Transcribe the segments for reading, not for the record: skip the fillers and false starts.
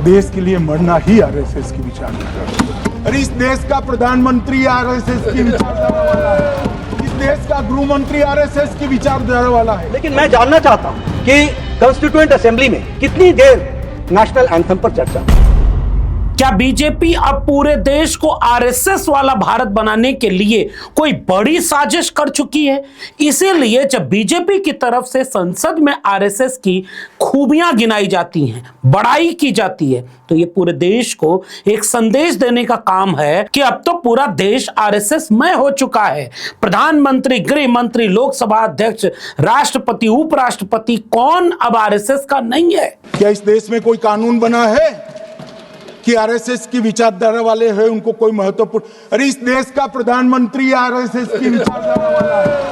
देश के लिए मरना ही आरएसएस की विचारधारा है। अरे इस देश का प्रधानमंत्री आरएसएस की विचारधारा वाला है, इस देश का गृह मंत्री आरएसएस की विचारधारा वाला है। लेकिन मैं जानना चाहता हूं कि कॉन्स्टिट्यूएंट असेंबली में कितनी देर नेशनल एंथम पर चर्चा हुई? क्या बीजेपी अब पूरे देश को आरएसएस वाला भारत बनाने के लिए कोई बड़ी साजिश कर चुकी है? इसीलिए जब बीजेपी की तरफ से संसद में आरएसएस की खूबियां गिनाई जाती हैं, बड़ाई की जाती है, तो ये पूरे देश को एक संदेश देने का काम है कि अब तो पूरा देश आरएसएस मय हो चुका है। प्रधानमंत्री, गृह मंत्री, लोकसभा अध्यक्ष, राष्ट्रपति, उपराष्ट्रपति, कौन अब आरएसएस का नहीं है? क्या इस देश में कोई कानून बना है कि आरएसएस की विचारधारा वाले हैं उनको कोई महत्वपूर्ण? अरे इस देश का प्रधानमंत्री आरएसएस की विचारधारा वाला है,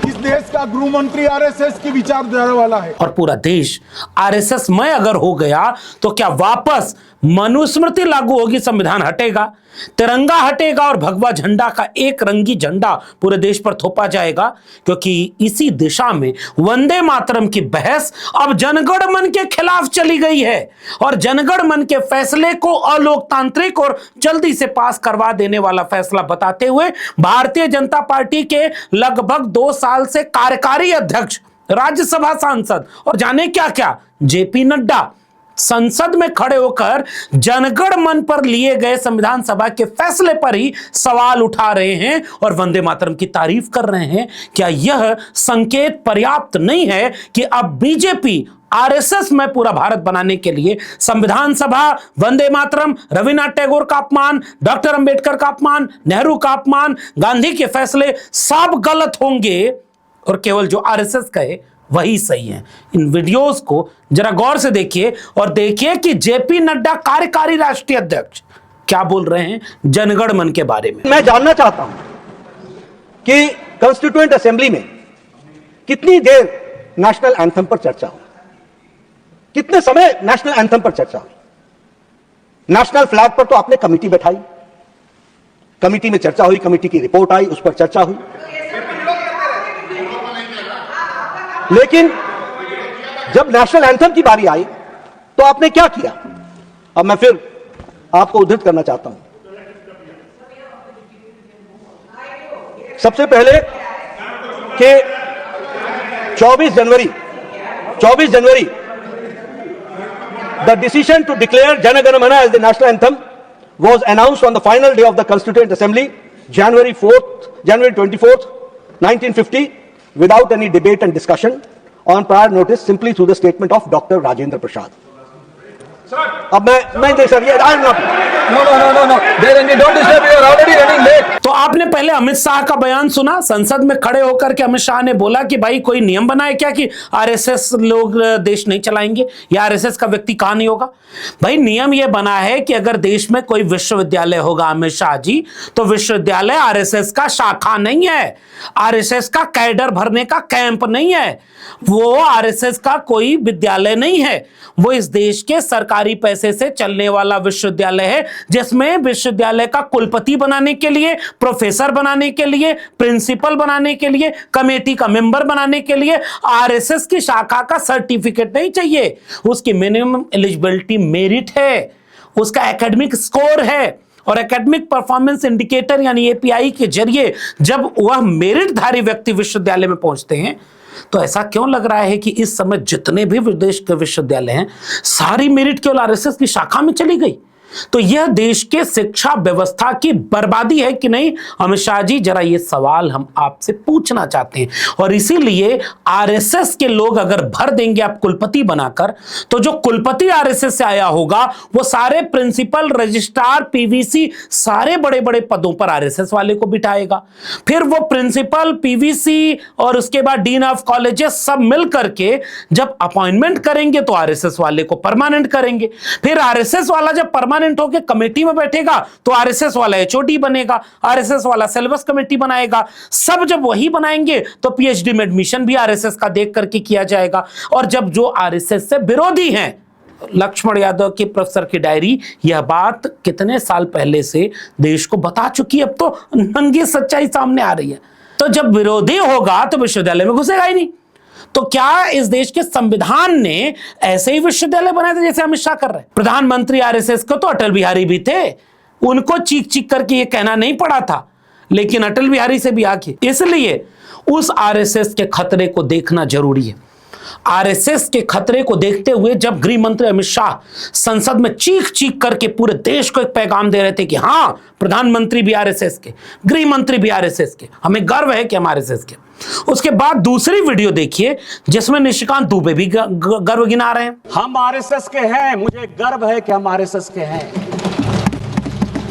इस देश का गृह मंत्री आरएसएस की विचारधारा वाला है। और पूरा देश आरएसएस में अगर हो गया तो क्या वापस मनुस्मृति लागू होगी, संविधान हटेगा, तिरंगा हटेगा और भगवा झंडा का एक रंगी झंडा पूरे देश पर थोपा जाएगा? क्योंकि इसी दिशा में वंदे मातरम की बहस अब जनगण मन के खिलाफ चली गई है और जनगण मन के फैसले को अलोकतांत्रिक और जल्दी से पास करवा देने वाला फैसला बताते हुए भारतीय जनता पार्टी के लगभग 2 साल से कार्यकारी अध्यक्ष, राज्यसभा सांसद और जाने क्या क्या जेपी नड्डा संसद में खड़े होकर जनगण मन पर लिए गए संविधान सभा के फैसले पर ही सवाल उठा रहे हैं और वंदे मातरम की तारीफ कर रहे हैं। क्या यह संकेत पर्याप्त नहीं है कि अब बीजेपी आरएसएस में पूरा भारत बनाने के लिए संविधान सभा, वंदे मातरम, रविन्द्रनाथ टैगोर का अपमान, डॉक्टर अंबेडकर का अपमान, नेहरू का अपमान, गांधी के फैसले सब गलत होंगे और केवल जो आरएसएस कहे वही सही है? इन वीडियोस को जरा गौर से देखिए और देखिए कि जेपी नड्डा कार्यकारी राष्ट्रीय अध्यक्ष क्या बोल रहे हैं जनगण मन के बारे में। मैं जानना चाहता हूं कि कॉन्स्टिट्यूएंट असेंबली में कितनी देर नेशनल एंथम पर चर्चा हुई, कितने समय नेशनल एंथम पर चर्चा हुई? नेशनल फ्लैग पर तो आपने कमेटी बैठाई, कमेटी में चर्चा हुई, कमेटी की रिपोर्ट आई, उस पर चर्चा हुई, लेकिन जब नेशनल एंथम की बारी आई तो आपने क्या किया? अब मैं फिर आपको उद्धृत करना चाहता हूं। सबसे पहले कि 24 जनवरी the decision to declare Jana Gana Mana as the national anthem was announced on the final day of the Constituent Assembly, January 24th, 1950, without any debate and discussion, on prior notice, simply through the statement of Dr. Rajendra Prasad. अब मैं sir ये I am not no there don't disturb, you are already running late. तो आपने पहले अमित शाह का बयान सुना, संसद में खड़े होकर के अमित शाह ने बोला कि भाई कोई नियम बनाए क्या कि आरएसएस लोग देश नहीं चलाएंगे या आरएसएस का व्यक्ति कहां नहीं होगा। भाई नियम यह बना है कि अगर देश में कोई विश्वविद्यालय होगा अमित शाह जी, तो विश्वविद्यालय आरएसएस का शाखा नहीं है, आरएसएस का कैडर भरने का कैंप नहीं है, वो आरएसएस का कोई विद्यालय नहीं है, वो इस देश के सरकारी पैसे से चलने वाला विश्वविद्यालय है, जिसमें विश्वविद्यालय का कुलपति बनाने के लिए, प्रोफेसर बनाने के लिए, प्रिंसिपल बनाने के लिए, कमेटी का मेंबर बनाने के लिए आरएसएस की शाखा का सर्टिफिकेट नहीं चाहिए। उसकी मिनिमम एलिजिबिलिटी मेरिट है, उसका एकेडमिक स्कोर है और एकेडमिक परफॉर्मेंस इंडिकेटर यानी एपीआई के जरिए जब वह मेरिटधारी व्यक्ति विश्वविद्यालय में पहुंचते हैं, तो ऐसा क्यों लग रहा है कि इस समय जितने भी विदेश के विश्वविद्यालय हैं सारी मेरिट केवल आरएसएस की शाखा में चली गई? तो यह देश के शिक्षा व्यवस्था की बर्बादी है कि नहीं? अमित शाह जी, जरा ये सवाल हम आपसे पूछना चाहते हैं और इसीलिए आरएसएस के लोग अगर भर देंगे आप कुलपति बनाकर, तो जो कुलपति आरएसएस से आया होगा वो सारे प्रिंसिपल, रजिस्ट्रार, पीवीसी, सारे बड़े बड़े पदों पर आरएसएस वाले को बिठाएगा। फिर वो प्रिंसिपल, पीवीसी और उसके बाद डीन ऑफ कॉलेजेस सब मिल करके जब अपॉइंटमेंट करेंगे तो आरएसएस वाले को परमानेंट करेंगे। फिर आरएसएस वाला जब परमानेंट होकर कमेटी में बैठेगा तो आरएसएस वाला एचओडी बनेगा, आरएसएस वाला सिलेबस कमेटी बनाएगा। सब जब वही बनाएंगे तो पीएचडी में एडमिशन भी आरएसएस का देख करके किया जाएगा। और जब जो आरएसएस से विरोधी हैं, लक्ष्मण यादव की प्रोफेसर की डायरी यह बात कितने साल पहले से देश को बता चुकी है, अब तो नंगी सच्चाई सामने आ रही है। तो जब विरोधी होगा तो विश्वविद्यालय में घुसेगा ही नहीं। तो क्या इस देश के संविधान ने ऐसे ही विश्वविद्यालय बनाए थे जैसे अमित शाह कर रहे हैं? प्रधानमंत्री आरएसएस को तो अटल बिहारी भी थे, उनको चीख चीख करके ये कहना नहीं पड़ा था, लेकिन अटल बिहारी से भी आके, इसलिए उस आरएसएस के खतरे को देखना जरूरी है। आरएसएस के खतरे को देखते हुए जब गृह मंत्री अमित शाह संसद में चीख चीख करके पूरे देश को एक पैगाम दे रहे थे कि हां, प्रधानमंत्री भी आरएसएस के, गृह मंत्री भी आरएसएस के, हमें गर्व है कि हम आरएसएस के। उसके बाद दूसरी वीडियो देखिए जिसमें निशिकांत दुबे भी गर्व गिना रहे हैं। हम आरएसएस के हैं, मुझे गर्व है कि हम आरएसएस के हैं।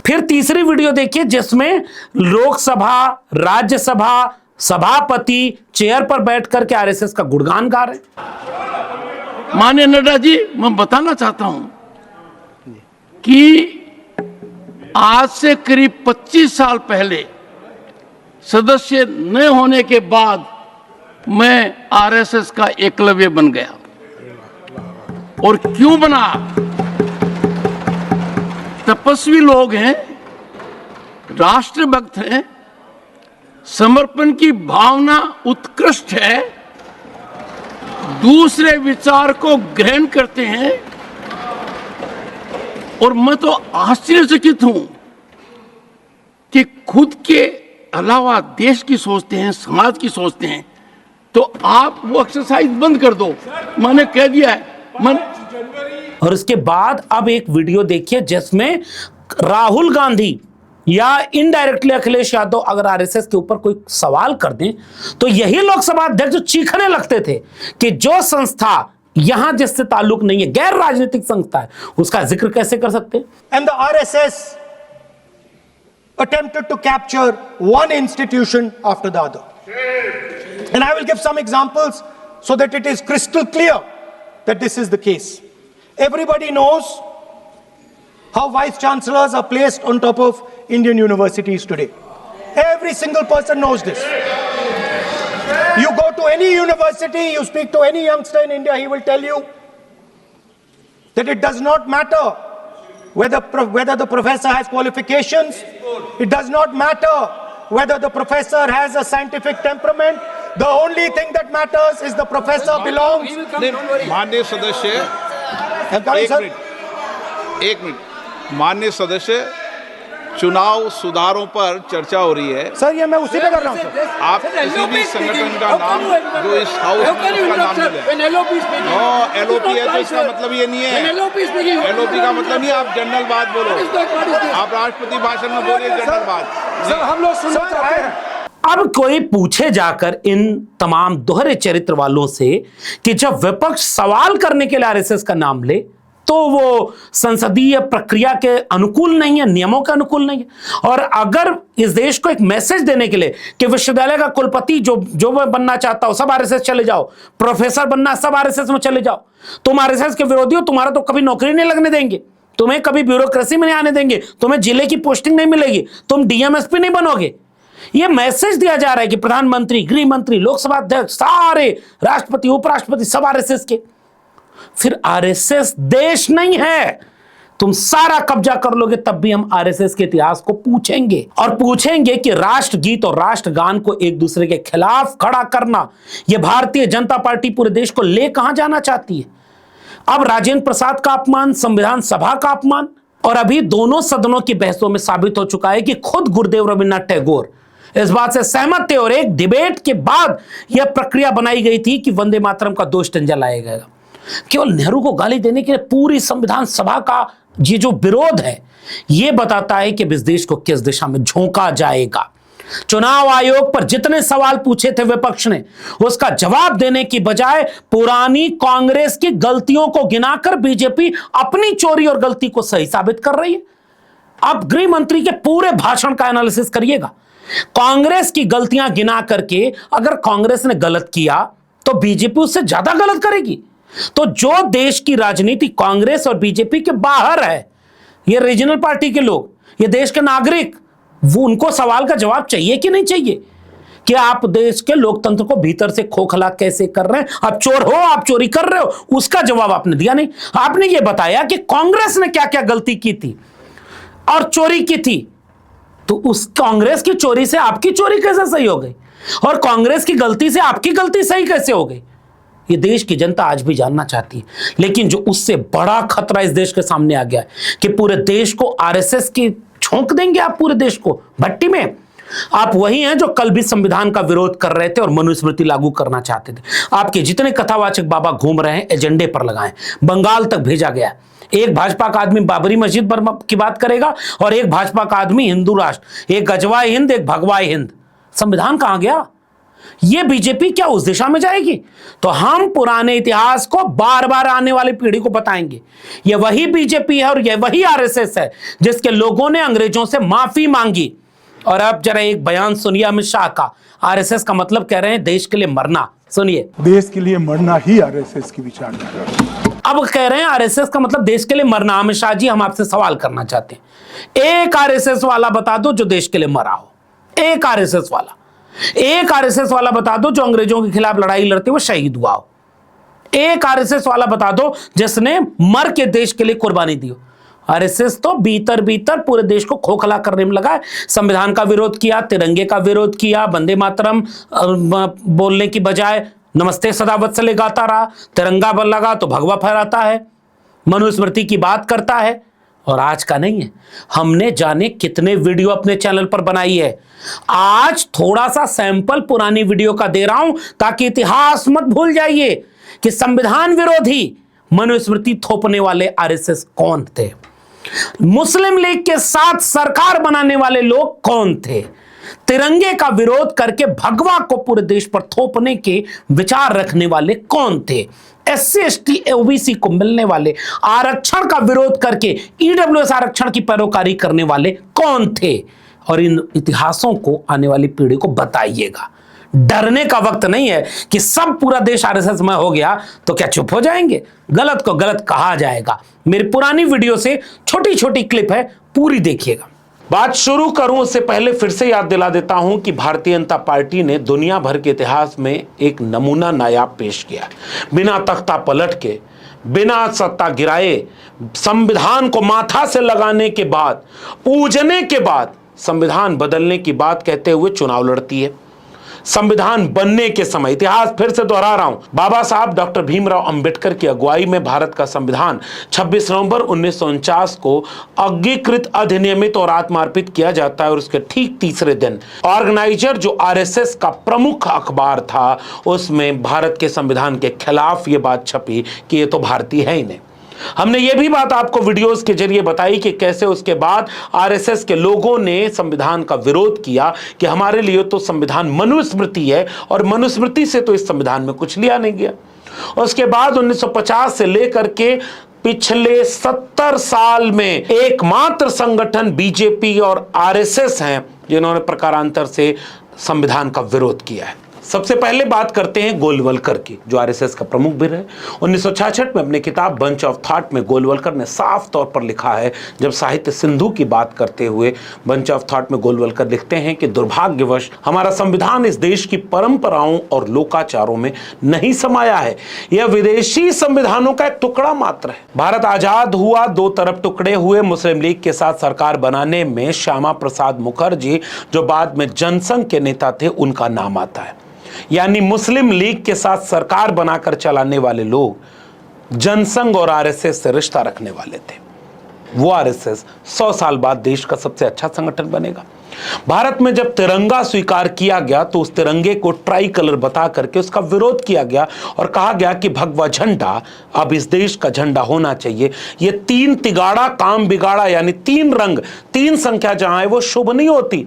फिर तीसरी वीडियो देखिए जिसमें लोकसभा, राज्यसभा सभापति चेयर पर बैठ करके आरएसएस का गुणगान गा रहे हैं। माननीय नड्डा जी, मैं बताना चाहता हूं कि आज से करीब 25 साल पहले सदस्य न होने के बाद मैं आरएसएस का एकलव्य बन गया। और क्यों बना? तपस्वी लोग हैं, राष्ट्रभक्त हैं, समर्पण की भावना उत्कृष्ट है, दूसरे विचार को ग्रहण करते हैं। और मैं तो आश्चर्यचकित हूं कि खुद के अलावा देश की सोचते हैं, समाज की सोचते हैं। तो आप वो एक्सरसाइज बंद कर दो, मैंने कह दिया है। और इसके बाद अब एक वीडियो देखिए जिसमें राहुल गांधी या इनडायरेक्टली अखिलेश यादव अगर आरएसएस के ऊपर कोई सवाल कर दें तो यही लोकसभा अध्यक्ष चीखने लगते थे कि जो संस्था यहां जिससे ताल्लुक नहीं है, गैर राजनीतिक संस्था है, उसका जिक्र कैसे कर सकते हैं? And the RSS attempted to capture one institution after the other. And I will give some examples so that it is crystal clear that this is the case. Everybody knows how vice chancellors are placed on top of Indian universities today. Every single person knows this. You go to any university, you speak to any youngster in India, he will tell you that it does not matter whether the professor has qualifications. It does not matter whether the professor has a scientific temperament. The only thing that matters is the professor belongs. माननीय सदस्य, एक minute. माननीय सदस्य, चुनाव सुधारों पर चर्चा हो रही है। सर, ये मैं उसी पे कर रहा हूँ सर। आप किसी भी संगठन का नाम जो इस हाउस में उसका नाम ले। एलओपी है तो इसका मतलब ये नहीं है। एलओपी का मतलब नहीं, आप जनरल बात बोलो। आप राष्ट्रपति भाषण में बोलिए जनरल बात। सर, हम लोग सुनना चाहते हैं। अब कोई पूछे जाकर इन तमाम दोहरे चरित्र वालों से कि जब विपक्ष सवाल करने के लिए आरएसएस का नाम ले तो वो संसदीय प्रक्रिया के अनुकूल नहीं है, नियमों के अनुकूल नहीं है। और अगर इस देश को एक मैसेज देने के लिए कि विश्वविद्यालय का कुलपति जो बनना चाहता हो सब आरएसएस चले जाओ, प्रोफेसर बनना सब आरएसएस में चले जाओ, तुम आरएसएस के विरोधी हो, तुम्हारा तो कभी नौकरी नहीं लगने देंगे, तुम्हें कभी ब्यूरोक्रेसी में नहीं आने देंगे, तुम्हें जिले की पोस्टिंग नहीं मिलेगी, तुम डीएमएसपी नहीं बनोगे। यह मैसेज दिया जा रहा है कि प्रधानमंत्री, गृह मंत्री, लोकसभा अध्यक्ष, सारे राष्ट्रपति, उपराष्ट्रपति सब आरएसएस के। फिर आरएसएस देश नहीं है, तुम सारा कब्जा कर लोगे तब भी हम आरएसएस के इतिहास को पूछेंगे और पूछेंगे कि राष्ट्रगीत और राष्ट्रगान को एक दूसरे के खिलाफ खड़ा करना, यह भारतीय जनता पार्टी पूरे देश को ले कहां जाना चाहती है। अब राजेंद्र प्रसाद का अपमान, संविधान सभा का अपमान, और अभी दोनों सदनों की बहसों में साबित हो चुका है कि खुद गुरुदेव रविन्द्रनाथ टैगोर इस बात से सहमत थे और एक डिबेट के बाद यह प्रक्रिया बनाई गई थी कि वंदे मातरम का 2 स्टैंजा लाया गया। केवल नेहरू को गाली देने के लिए पूरी संविधान सभा का ये जो विरोध है, यह बताता है कि इस देश को किस दिशा में झोंका जाएगा। चुनाव आयोग पर जितने सवाल पूछे थे विपक्ष ने, उसका जवाब देने की बजाय पुरानी कांग्रेस की गलतियों को गिनाकर बीजेपी अपनी चोरी और गलती को सही साबित कर रही है। अब गृह मंत्री के पूरे भाषण का एनालिसिस करिएगा। कांग्रेस की गलतियां गिना करके अगर कांग्रेस ने गलत किया तो बीजेपी उससे ज्यादा गलत करेगी। तो जो देश की राजनीति कांग्रेस और बीजेपी के बाहर है, ये रीजनल पार्टी के लोग, ये देश के नागरिक, वो उनको सवाल का जवाब चाहिए कि नहीं चाहिए कि आप देश के लोकतंत्र को भीतर से खोखला कैसे कर रहे हैं। आप चोर हो, आप चोरी कर रहे हो, उसका जवाब आपने दिया नहीं। आपने ये बताया कि कांग्रेस ने क्या क्या गलती की थी और चोरी की थी, तो उस कांग्रेस की चोरी से आपकी चोरी कैसे सही हो गई और कांग्रेस की गलती से आपकी गलती सही कैसे हो गई? ये देश की जनता आज भी जानना चाहती है। लेकिन जो उससे बड़ा खतरा इस देश के सामने आ गया है कि पूरे देश को आरएसएस की झोंक देंगे आप, पूरे देश को भट्टी में। आप वही हैं जो कल भी संविधान का विरोध कर रहे थे और मनुस्मृति लागू करना चाहते थे। आपके जितने कथावाचक बाबा घूम रहे हैं एजेंडे पर लगाए, बंगाल तक भेजा गया। एक भाजपा का आदमी बाबरी मस्जिद पर की बात करेगा और एक भाजपा का आदमी हिंदू राष्ट्र, एक गजवाए हिंद एक भगवाए हिंद। संविधान कहां गया? ये बीजेपी क्या उस दिशा में जाएगी? तो हम पुराने इतिहास को बार बार आने वाली पीढ़ी को बताएंगे। ये वही बीजेपी है और ये वही आरएसएस है जिसके लोगों ने अंग्रेजों से माफी मांगी। और अब जरा एक बयान सुनिए अमित शाह का। आरएसएस का मतलब कह रहे हैं देश के लिए मरना। सुनिए, देश के लिए मरना ही आरएसएस की विचारधारा है। अब कह रहे हैं आरएसएस का मतलब देश के लिए मरना। अमित शाह जी, हम आपसे सवाल करना चाहते हैं, एक आरएसएस वाला बता दो जो देश के लिए मरा हो। एक आरएसएस वाला, एक आरएसएस वाला बता दो जो अंग्रेजों के खिलाफ लड़ाई लड़ते हुए शहीद हुआ हो। एक आरएसएस वाला बता दो जिसने मर के देश के लिए कुर्बानी दी हो। आरएसएस तो भीतर भीतर पूरे देश को खोखला करने में लगा है। संविधान का विरोध किया, तिरंगे का विरोध किया, वंदे मातरम बोलने की बजाय नमस्ते सदा वत्सले गाता रहा, तिरंगा बल लगा तो भगवा फहराता है, मनुस्मृति की बात करता है। और आज का नहीं है, हमने जाने कितने वीडियो अपने चैनल पर बनाई है। आज थोड़ा सा सैंपल पुरानी वीडियो का दे रहा हूं ताकि इतिहास मत भूल जाइए कि संविधान विरोधी मनुस्मृति थोपने वाले आरएसएस कौन थे, मुस्लिम लीग के साथ सरकार बनाने वाले लोग कौन थे, तिरंगे का विरोध करके भगवा को पूरे देश पर थोपने के विचार रखने वाले कौन थे, एससी एसटी ओबीसी को मिलने वाले आरक्षण का विरोध करके ईडब्ल्यूएस आरक्षण की पैरोकारी करने वाले कौन थे। और इन इतिहासों को आने वाली पीढ़ी को बताइएगा। डरने का वक्त नहीं है कि सब पूरा देश आरएसएस में हो गया तो क्या चुप हो जाएंगे? गलत को गलत कहा जाएगा। मेरी पुरानी वीडियो से छोटी छोटी क्लिप है, पूरी देखिएगा। बात शुरू करूं उससे पहले फिर से याद दिला देता हूं कि भारतीय जनता पार्टी ने दुनिया भर के इतिहास में एक नमूना नायाब पेश किया। बिना तख्ता पलट के, बिना सत्ता गिराए, संविधान को माथा से लगाने के बाद, पूजने के बाद संविधान बदलने की बात कहते हुए चुनाव लड़ती है। संविधान बनने के समय, इतिहास फिर से दोहरा रहा हूं, बाबा साहब डॉक्टर भीमराव अंबेडकर की अगुवाई में भारत का संविधान 26 नवंबर 1949 को अंगीकृत, अधिनियमित और आत्मार्पित किया जाता है। और उसके ठीक तीसरे दिन ऑर्गेनाइजर जो आरएसएस का प्रमुख अखबार था, उसमें भारत के संविधान के खिलाफ यह बात छपी कि ये तो भारतीय है ही नहीं। हमने ये भी बात आपको वीडियोस के जरिए बताई कि कैसे उसके बाद आरएसएस के लोगों ने संविधान का विरोध किया कि हमारे लिए तो संविधान मनुस्मृति है और मनुस्मृति से तो इस संविधान में कुछ लिया नहीं गया। उसके बाद 1950 से लेकर के पिछले 70 साल में एकमात्र संगठन बीजेपी और आरएसएस हैं जिन्होंने प्रकारांतर से संविधान का विरोध किया है। सबसे पहले बात करते हैं गोलवलकर की, जो आरएसएस का प्रमुख भी रहे। 1966 में अपनी किताब बंच ऑफ थॉट में गोलवलकर ने साफ तौर पर लिखा है, जब साहित्य सिंधु की बात करते हुए बंच ऑफ थॉट में गोलवलकर लिखते हैं कि दुर्भाग्यवश हमारा संविधान इस देश की परंपराओं और लोकाचारों में नहीं समाया है। यह विदेशी संविधानों का एक टुकड़ा मात्र है। भारत आजाद हुआ, दो तरफ टुकड़े हुए। मुस्लिम लीग के साथ सरकार बनाने में श्यामा प्रसाद मुखर्जी, जो बाद में जनसंघ के नेता थे, उनका नाम आता है। यानी मुस्लिम लीग के साथ सरकार बनाकर चलाने वाले लोग जनसंघ और आरएसएस से रिश्ता रखने वाले थे। वो आरएसएस 100 साल बाद देश का सबसे अच्छा संगठन बनेगा। भारत में जब तिरंगा स्वीकार किया गया तो उस तिरंगे को ट्राई कलर बता करके उसका विरोध किया गया और कहा गया कि भगवा झंडा अब इस देश का झंडा होना चाहिए। ये 3 तिगाड़ा काम बिगाड़ा, यानी 3 रंग 3 संख्या जहां है वो शुभ नहीं होती।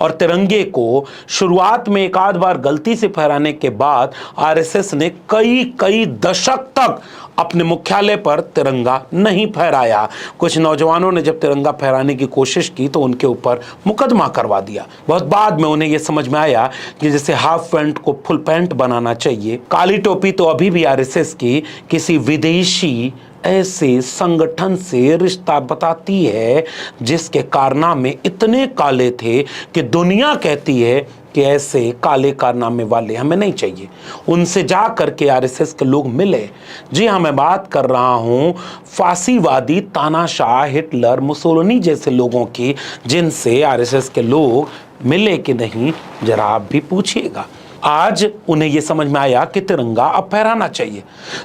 और तिरंगे को शुरुआत में एक आध बार गलती से फहराने के बाद आरएसएस ने कई दशक तक अपने मुख्यालय पर तिरंगा नहीं फहराया। कुछ नौजवानों ने जब तिरंगा फहराने की कोशिश की तो उनके ऊपर मुकदमा करवा दिया। बहुत बाद में उन्हें यह समझ में आया कि जैसे हाफ पैंट को फुल पैंट बनाना चाहिए, काली टोपी तो अभी भी आरएसएस की किसी विदेशी ऐसे संगठन से रिश्ता बताती है जिसके कारनामे इतने काले थे कि दुनिया कहती है कि ऐसे काले कारनामे वाले हमें नहीं चाहिए। उनसे जा करके आरएसएस के लोग मिले। जी हाँ, मैं बात कर रहा हूं फांसीवादी तानाशाह, हिटलर, मुसोलिनी जैसे लोगों की, जिनसे आरएसएस के लोग मिले कि नहीं, जरा आप भी पूछिएगा। आज उन्हें यह समझ में आया कि तिरंगा अब फहराना चाहिए।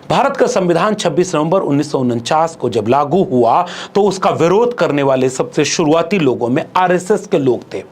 भारत का संविधान 26 नवंबर 1949 को जब लागू हुआ तो उसका विरोध करने वाले सबसे शुरुआती लोगों में आरएसएस के लोग थे।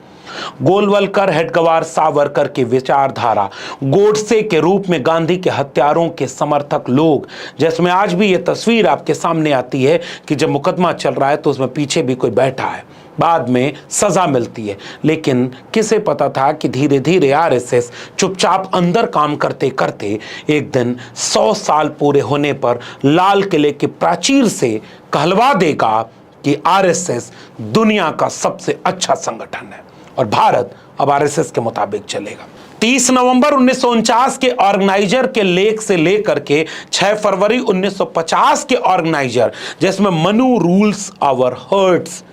गोलवलकर, हेडगवार, सावरकर की विचारधारा, गोडसे के रूप में गांधी के हत्यारों के समर्थक लोग, जिसमें आज भी यह तस्वीर आपके सामने आती है कि जब मुकदमा चल रहा है तो उसमें पीछे भी कोई बैठा है, बाद में सजा मिलती है। लेकिन किसे पता था कि धीरे धीरे आरएसएस चुपचाप अंदर काम करते करते एक दिन 100 साल पूरे होने पर लाल किले के प्राचीर से कहलवा देगा कि आरएसएस दुनिया का सबसे अच्छा संगठन है और भारत अब आरएसएस के मुताबिक चलेगा। 30 नवंबर 1949 के ऑर्गेनाइजर के लेख से लेकर के 6 फरवरी 1950 के ऑर्गेनाइजर, जिसमें मनु रूल्स आवर हर्ट्स,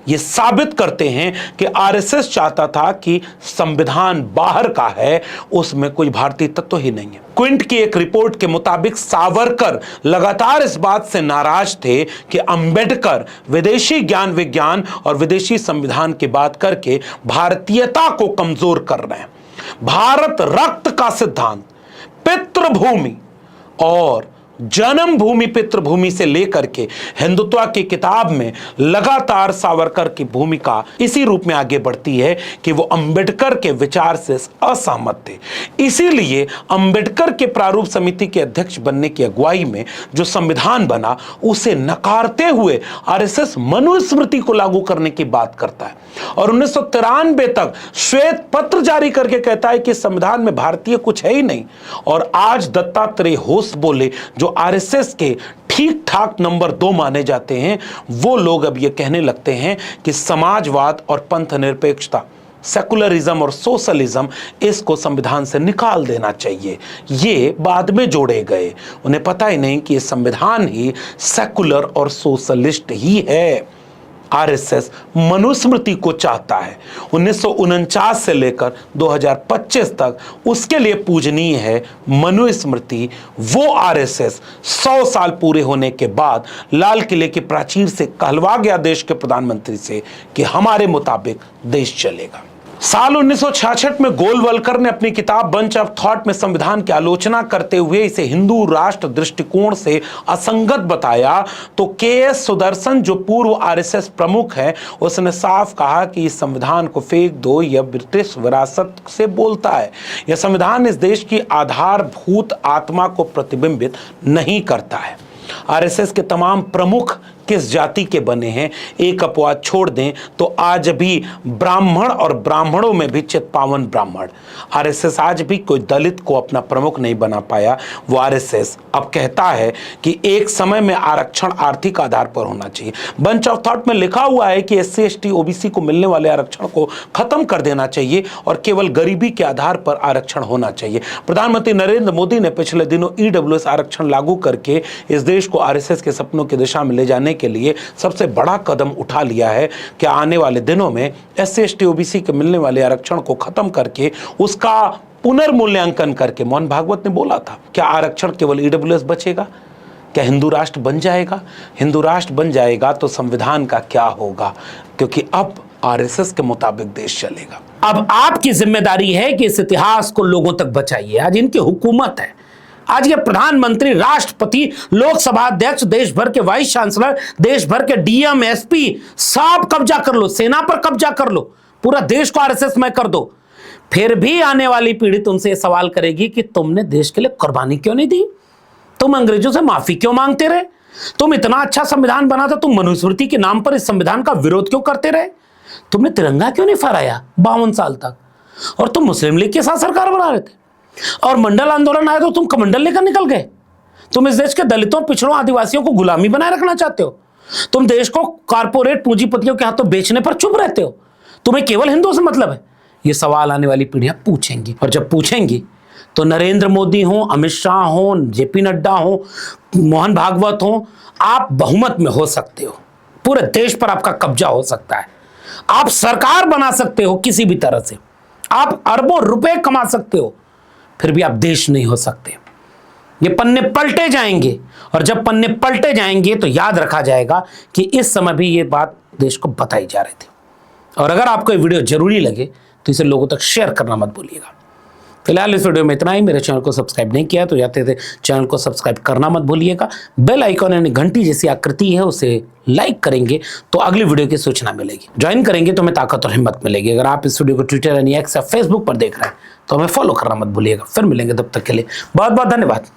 ये साबित करते हैं कि आरएसएस चाहता था कि संविधान बाहर का है, उसमें कोई भारतीय तत्व ही नहीं है। क्विंट की एक रिपोर्ट के मुताबिक सावरकर लगातार इस बात से नाराज थे कि अंबेडकर विदेशी ज्ञान विज्ञान और विदेशी संविधान की बात करके भारतीयता को कमजोर कर रहे हैं। भारत रक्त का सिद्धांत, पितृभूमि और जन्मभूमि पितृभूमि से लेकर के हिंदुत्व की किताब में लगातार सावरकर की भूमिका इसी रूप में आगे बढ़ती है कि वो अंबेडकर के विचार से असहमत थे। इसीलिए अंबेडकर के प्रारूप समिति के अध्यक्ष बनने की अगुवाई में जो संविधान बना उसे नकारते हुए आरएसएस मनुस्मृति को लागू करने की बात करता है और 1993 तक श्वेत पत्र जारी करके कहता है कि संविधान में भारतीय कुछ है ही नहीं। और आज दत्तात्रेय होस बोले, जो आरएसएस के ठीक ठाक नंबर 2 माने जाते हैं, वो लोग अब ये कहने लगते हैं कि समाजवाद और पंथ निरपेक्षता, सेकुलरिज्म और सोशलिज्म, इसको संविधान से निकाल देना चाहिए। ये बाद में जोड़े गए, उन्हें पता ही नहीं कि ये संविधान ही सेकुलर और सोशलिस्ट ही है। आरएसएस मनुस्मृति को चाहता है। 1949 से लेकर 2025 तक उसके लिए पूजनीय है मनुस्मृति। वो आरएसएस 100 साल पूरे होने के बाद लाल किले के प्राचीर से कहलवा गया देश के प्रधानमंत्री से कि हमारे मुताबिक देश चलेगा। साल 1966 में गोलवलकर ने अपनी किताब बंच ऑफ थॉट में संविधान की आलोचना करते हुए इसे हिंदू राष्ट्र दृष्टिकोण से असंगत बताया तो के.एस. सुदर्शन, जो पूर्व आरएसएस प्रमुख हैं, उसने साफ कहा कि इस संविधान को फेंक दो, यह ब्रिटिश विरासत से बोलता है। यह संविधान इस देश की आधारभूत आत्मा को प्रतिबिंबित नहीं करता है। आरएसएस के तमाम प्रमुख किस जाति के बने हैं, एक अपवाद छोड़ दें तो आज भी ब्राह्मण और ब्राह्मणों में भी चित्पावन ब्राह्मण। आरएसएस आज भी कोई दलित को अपना प्रमुख नहीं बना पाया। वो आरएसएस अब कहता है कि एक समय में आरक्षण आर्थिक आधार पर होना चाहिए। बंच ऑफ थॉट में लिखा हुआ है कि एससी एसटी ओबीसी को मिलने वाले आरक्षण को खत्म कर देना चाहिए और केवल गरीबी के आधार पर आरक्षण होना चाहिए। प्रधानमंत्री नरेंद्र मोदी ने पिछले दिनों ईडब्ल्यूएस आरक्षण लागू करके इस देश को आरएसएस के सपनों की दिशा में ले जाने के लिए सबसे बड़ा कदम उठा लिया है कि आने वाले दिनों में एससी एसटी ओबीसी के मिलने वाले आरक्षण को खत्म करके उसका पुनर्मूल्यांकन करके, मोहन भागवत ने बोला था, क्या आरक्षण केवल ईडब्ल्यूएस बचेगा? क्या हिंदू राष्ट्र बन जाएगा? हिंदू राष्ट्र बन जाएगा तो संविधान का क्या होगा? क्योंकि अब आरएसएस के मुताबिक देश चलेगा। अब आपकी जिम्मेदारी है कि इस इतिहास को लोगों तक बचाइए। आज इनकी हुकूमत है, आज ये प्रधानमंत्री, राष्ट्रपति, लोकसभा अध्यक्ष, देश भर के वाइस चांसलर, देश भर के डीएम, एसपी, सब कब्जा कर लो, सेना पर कब्जा कर लो, पूरा देश को आरएसएस में कर दो। फिर भी आने वाली पीढ़ी तुमसे सवाल करेगी कि तुमने देश के लिए कुर्बानी क्यों नहीं दी? तुम अंग्रेजों से माफी क्यों मांगते रहे? तुम इतना अच्छा संविधान बना था, तुम मनुस्मृति के नाम पर इस संविधान का विरोध क्यों करते रहे? तुमने तिरंगा क्यों नहीं फहराया 52 साल तक? और तुम मुस्लिम लीग के साथ सरकार बना रहे थे और मंडल आंदोलन आया तो तुम कमंडल लेकर निकल गए। तुम इस देश के दलितों, पिछड़ों, आदिवासियों को गुलामी बनाए रखना चाहते हो। तुम देश को कारपोरेट पूंजीपतियों के हाथों बेचने पर चुप रहते हो। तुम्हें केवल हिंदुओं से मतलब है। ये सवाल आने वाली पीढ़ियां पूछेंगी और जब पूछेंगी तो नरेंद्र मोदी हो, अमित शाह हो, जेपी नड्डा हो, मोहन भागवत हो, आप बहुमत में हो सकते हो, पूरे देश पर आपका कब्जा हो सकता है, आप सरकार बना सकते हो किसी भी तरह से, आप अरबों रुपए कमा सकते हो, फिर भी आप देश नहीं हो सकते। ये पन्ने पलटे जाएंगे और जब पन्ने पलटे जाएंगे तो याद रखा जाएगा कि इस समय भी ये बात देश को बताई जा रही थी। और अगर आपको ये वीडियो जरूरी लगे तो इसे लोगों तक शेयर करना मत भूलिएगा। फिलहाल इस वीडियो में इतना ही। मेरे चैनल को सब्सक्राइब नहीं किया तो जाते थे चैनल को सब्सक्राइब करना मत भूलिएगा। बेल आइकॉन यानी घंटी जैसी आकृति है उसे लाइक करेंगे तो अगली वीडियो की सूचना मिलेगी। ज्वाइन करेंगे तो हमें ताकत और हिम्मत मिलेगी। अगर आप इस वीडियो को ट्विटर यानी एक्स या फेसबुक पर देख रहे हैं तो हमें फॉलो करना मत भूलिएगा। फिर मिलेंगे, तब तक के लिए बहुत बहुत धन्यवाद।